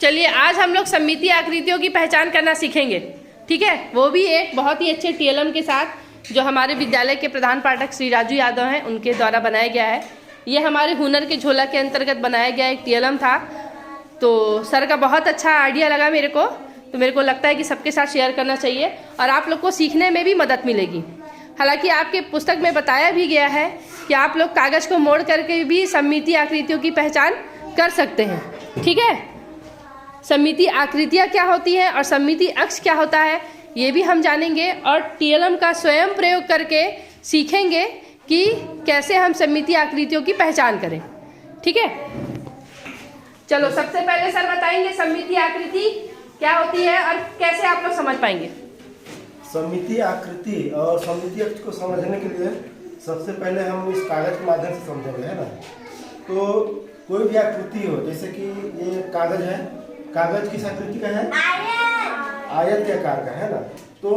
चलिए आज हम लोग सममितीय आकृतियों की पहचान करना सीखेंगे, ठीक है। वो भी एक बहुत ही अच्छे टीएलएम के साथ जो हमारे विद्यालय के प्रधान पाठक श्री राजू यादव हैं उनके द्वारा बनाया गया है। ये हमारे हुनर के झोला के अंतर्गत बनाया गया एक टीएलएम था। तो सर का बहुत अच्छा आइडिया लगा मेरे को, तो मेरे को लगता है कि सबके साथ शेयर करना चाहिए और आप लोग को सीखने में भी मदद मिलेगी। हालांकि आपके पुस्तक में बताया भी गया है कि आप लोग कागज़ को मोड़ करके भी सममितीय आकृतियों की पहचान कर सकते हैं, ठीक है। सममितीय आकृतियाँ क्या होती हैं और सममितीय अक्ष क्या होता है ये भी हम जानेंगे और टीएलएम का स्वयं प्रयोग करके सीखेंगे कि कैसे हम सममितीय आकृतियों की पहचान करें, ठीक है। चलो सबसे पहले सर बताएंगे सममितीय आकृति क्या होती है और कैसे आप लोग समझ पाएंगे। सममितीय आकृति और सममितीय अक्ष को समझने के लिए सबसे पहले हम इस कागज के माध्यम से समझेंगे, है ना। तो कोई भी आकृति हो, जैसे कि ये कागज है, कागज किस आकृति का है? आयत के आकार का, है ना। तो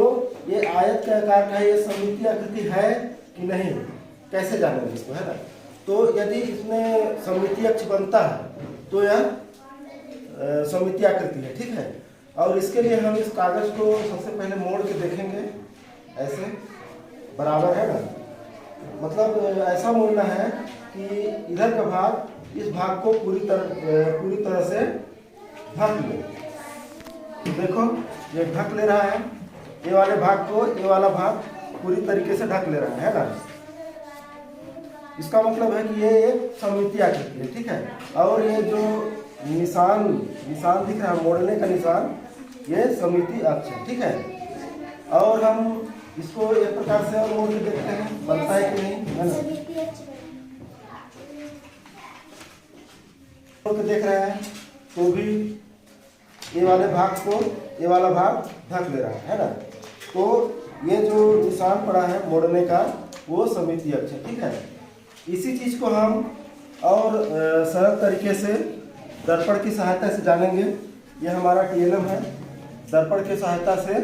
ये आयत के आकार का ये सममितीय आकृति है कि नहीं, कैसे जानेंगे इसको, है ना। तो यदि इसमें सममितीय अक्ष बनता है तो यह सममितीय आकृति है, ठीक है। और इसके लिए हम इस कागज को सबसे पहले मोड़ के देखेंगे, ऐसे बराबर, है ना। मतलब ऐसा मोड़ना है कि इधर का भाग इस भाग को पूरी तरह से ढक ले। तो देखो ये ढक ले रहा है, ये वाले भाग को ये वाला भाग पूरी तरीके से ढक ले रहा है ना। इसका मतलब है कि ये एक सममितीय आकृति है, ठीक है। और ये जो निशान दिख रहा है, मोड़ने का निशान, ये सममितीय अक्ष है, ठीक है। और हम इसको एक प्रकार से और मोड़ के देखते हैं बनता है कि नहीं, है ना। मोड़ के देख रहे हैं तो भी ये वाले भाग को ये वाला भाग ढक ले रहा है ना। तो ये जो निशान पड़ा है मोड़ने का वो सममितीय अक्ष है, ठीक है। इसी चीज को हम और सरल तरीके से दर्पण की सहायता से जानेंगे। ये हमारा टीएलएम है, दर्पण की सहायता से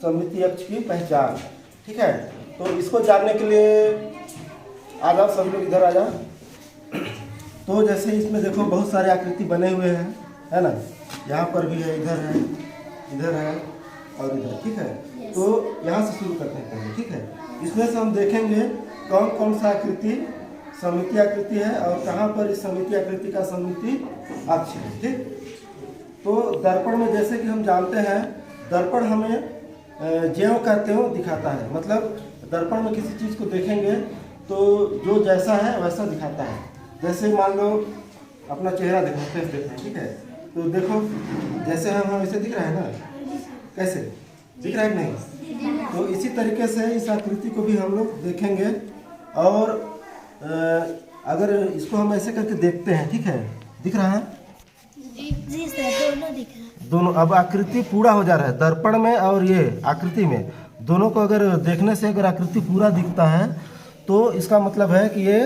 सममितीय अक्ष की पहचान, ठीक है। तो इसको जानने के लिए आ जाओ सब लोग, इधर आ जाओ। तो जैसे इसमें देखो बहुत सारे आकृति बने हुए हैं, है ना। यहाँ पर भी है, इधर है और इधर, ठीक है। तो यहाँ से शुरू करते हैं पहले, ठीक है। इसमें से हम देखेंगे कौन कौन सा आकृति सममितीय आकृति है और कहाँ पर इस सममितीय आकृति का सममितीय अक्ष है, ठीक। तो दर्पण में जैसे कि हम जानते हैं, दर्पण हमें ज्यों कहते हो दिखाता है। मतलब दर्पण में किसी चीज़ को देखेंगे तो जो जैसा है वैसा दिखाता है। जैसे मान लो अपना चेहरा देखो, फेस देखते हैं, ठीक है। तो देखो जैसे हम ऐसे दिख रहा है ना, कैसे दिख रहा है कि नहीं। तो इसी तरीके से इस आकृति को भी हम लोग देखेंगे और अगर इसको हम ऐसे करके देखते हैं, ठीक है, दिख रहा है जी सर, दोनों दिख रहा है। दोनों अब आकृति पूरा हो जा रहा है दर्पण में और ये आकृति में, दोनों को अगर देखने से अगर आकृति पूरा दिखता है तो इसका मतलब है कि ये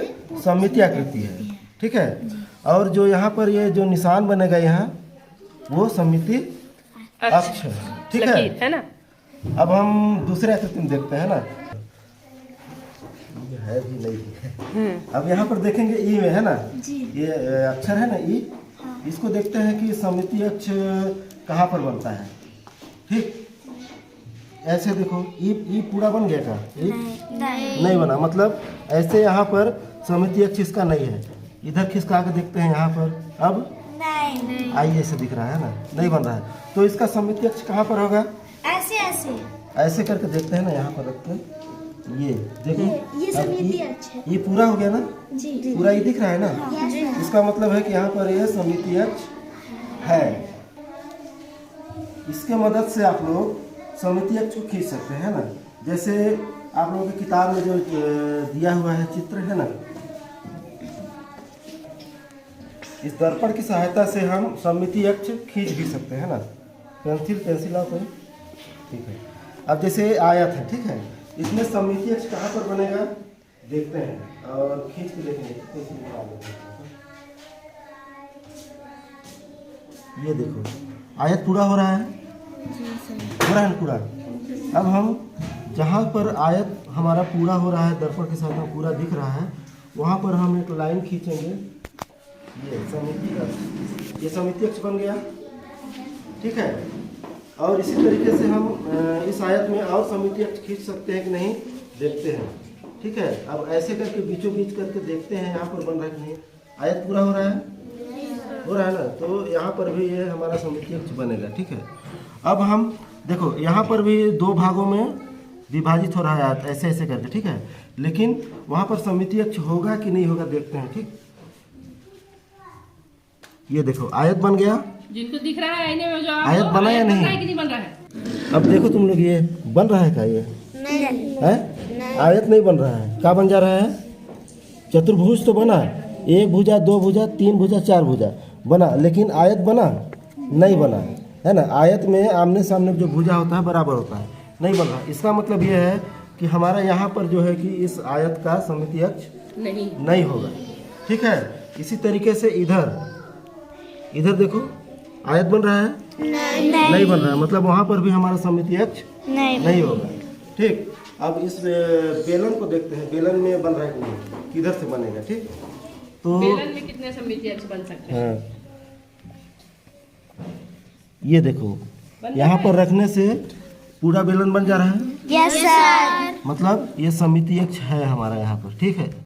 सममितीय आकृति है, ठीक है। और जो यहाँ पर ये जो निशान बनेगा यहाँ वो सममितीय अक्ष है, ठीक है ना। अब हम दूसरे आकृति में देखते हैं ना, है भी नहीं। अब यहाँ पर देखेंगे ई में, है ना, ये अक्षर है ना ई। इसको देखते हैं कि सममितीय अक्ष कहाँ पर बनता है, ठीक। ऐसे देखो ई पूरा बन गया का, नहीं बना, मतलब ऐसे यहाँ पर सममितीय अक्ष इसका नहीं है। इधर खिसका के देखते हैं यहाँ पर, अब नहीं, आई ऐसे दिख रहा है ना, नहीं बन रहा है। तो इसका सममितीय अक्ष कहाँ पर होगा? ऐसे करके देखते हैं ना, यहाँ पर रखते हैं, ये देखो ये सममितीय अक्ष है। ये पूरा हो गया ना जी, पूरा ये दिख रहा है ना। हाँ। इसका मतलब है कि यहाँ पर ये सममितीय अक्ष है। इसके मदद से आप लोग सममितीय अक्ष को खींच सकते हैं ना। जैसे आप लोगों की किताब में जो दिया हुआ है चित्र, है ना, इस दर्पण की सहायता से हम सममितीय अक्ष खींच भी सकते हैं ना। पेंसिल आप कोई, ठीक है। अब जैसे आयत है, ठीक है, इसमें सममितीय अक्ष कहाँ पर बनेगा देखते हैं और खींच के देखेंगे। ये देखो आयत पूरा हो रहा है, हो रहा है पूरा। अब हम जहाँ पर आयत हमारा पूरा हो रहा है, दर्पण के साथ में पूरा दिख रहा है, वहाँ पर हम एक लाइन खींचेंगे। ये सममितीय अक्ष बन गया, ठीक है। और इसी तरीके से हम इस आयत में और सममितीय अक्ष खींच सकते हैं कि नहीं देखते हैं, ठीक है। अब ऐसे करके बीचों बीच करके देखते हैं यहाँ पर बन रहा है कि नहीं। आयत पूरा हो रहा है, हो रहा है ना, तो यहाँ पर भी ये हमारा सममितीय अक्ष बनेगा, ठीक है। अब हम देखो यहाँ पर भी दो भागों में विभाजित हो रहा है आयत, ऐसे ऐसे करके, ठीक है। लेकिन वहाँ पर सममितीय अक्ष होगा कि नहीं होगा देखते हैं, ठीक। ये देखो आयत बन गया, जिनको दिख रहा है आईने में जो आयत बना या नहीं? बन रहा है कि नहीं बन रहा है? अब देखो तुम लोग, ये बन रहा है क्या? ये है आयत नहीं बन रहा है, क्या बन जा रहा है? चतुर्भुज तो बना, एक भुजा, दो भुजा, तीन भुजा, चार भुजा बना, लेकिन आयत बना नहीं बना, है ना। आयत में आमने सामने जो भुजा होता है बराबर होता है, नहीं बन रहा। इसका मतलब ये है कि हमारा यहाँ पर जो है कि इस आयत का सममितीय अक्ष नहीं होगा, ठीक है। इसी तरीके से इधर देखो आयत बन रहा है, नहीं बन रहा है, मतलब वहाँ पर भी हमारा सममितीय अक्ष नहीं होगा, ठीक। अब इस बेलन को देखते हैं, बेलन में बन रहा है कि नहीं, किधर से बनेगा, ठीक। तो बेलन में कितने सममितीय अक्ष बन सकते हैं? हाँ, ये देखो यहाँ पर रखने से पूरा बेलन बन जा रहा है, यस सर। मतलब ये सममितीय अक्ष है हमारा यहाँ पर, ठीक है।